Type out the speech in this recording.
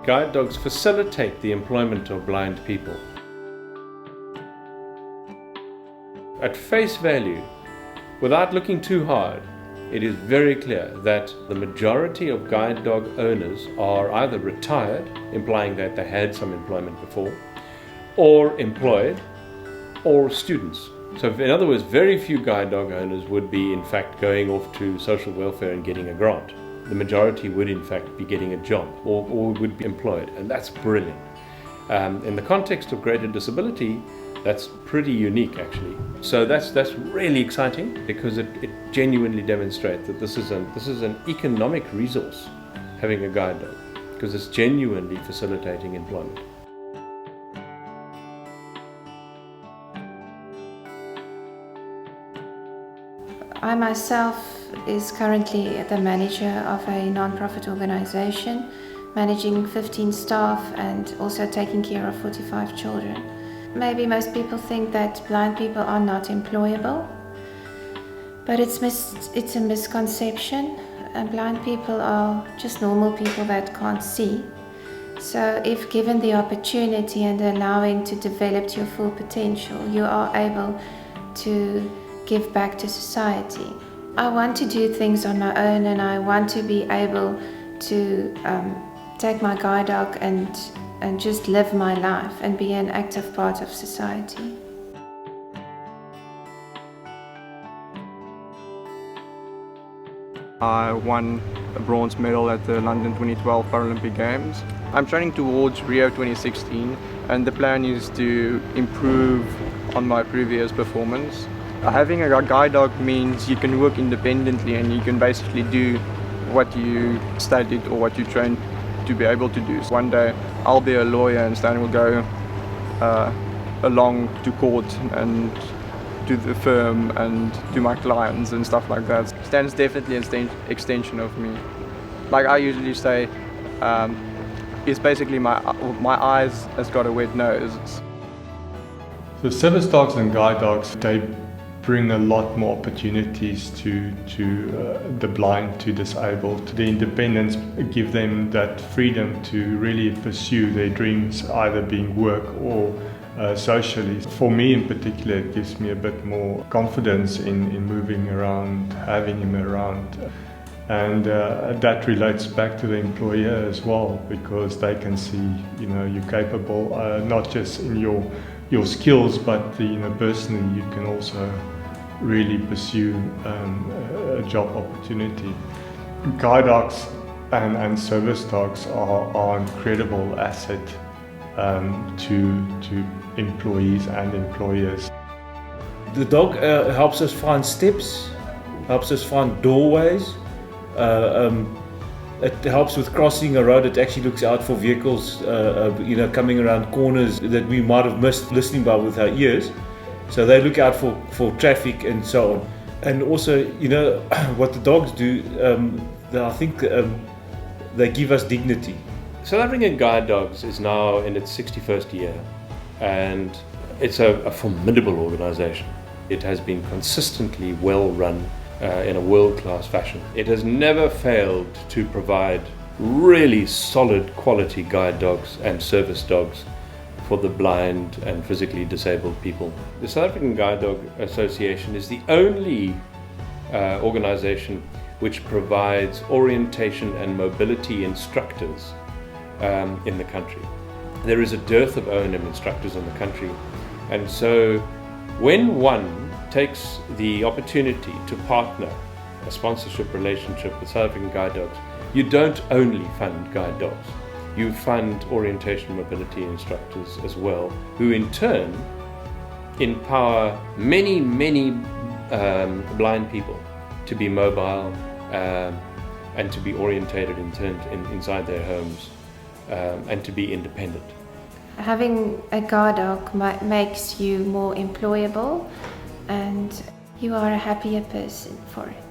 Guide dogs facilitate the employment of blind people. At face value, without looking too hard, it is very clear that the majority of guide dog owners are either retired, implying that they had some employment before, or employed, or students. So in other words, very few guide dog owners would be in fact going off to social welfare and getting a grant. The majority would in fact be getting a job or would be employed, and that's brilliant. In the context of greater disability, that's pretty unique actually. So that's really exciting because it genuinely demonstrates that this is an economic resource, having a guide dog, because it's genuinely facilitating employment. I myself is currently the manager of a non-profit organization, managing 15 staff and also taking care of 45 children. Maybe most people think that blind people are not employable, but it's a misconception. Blind people are just normal people that can't see. So if given the opportunity and allowing to develop to your full potential, you are able to give back to society. I want to do things on my own, and I want to be able to take my guide dog and just live my life and be an active part of society. I won a bronze medal at the London 2012 Paralympic Games. I'm training towards Rio 2016, and the plan is to improve on my previous performance. Having a guide dog means you can work independently and you can basically do what you studied or what you trained to be able to do. So one day I'll be a lawyer and Stan will go along to court and to the firm and to my clients and stuff like that. Stan's definitely an extension of me. Like I usually say, it's basically my eyes has got a wet nose. So service dogs and guide dogs, they bring a lot more opportunities to the blind, to disabled. The independence give them that freedom to really pursue their dreams, either being work or socially. For me in particular, it gives me a bit more confidence in moving around, having him around. And that relates back to the employer as well, because they can see, you're capable, not just in your skills, but personally you can also really pursue a job opportunity. Guide dogs and service dogs are an incredible asset to employees and employers. The dog helps us find steps, helps us find doorways. It helps with crossing a road. It actually looks out for vehicles, coming around corners that we might have missed listening by with our ears. So they look out for traffic and so on. And also, what the dogs do, I think they give us dignity. South African Guide Dogs is now in its 61st year, and it's a formidable organization. It has been consistently well run in a world-class fashion. It has never failed to provide really solid quality guide dogs and service dogs for the blind and physically disabled people. The South African Guide Dog Association is the only organization which provides orientation and mobility instructors in the country. There is a dearth of O&M instructors in the country, and so when one takes the opportunity to partner a sponsorship relationship with South African Guide Dogs, you don't only fund guide dogs, you fund orientation and mobility instructors as well, who in turn empower many blind people to be mobile and to be orientated inside their homes and to be independent. Having a guide dog makes you more employable, and you are a happier person for it.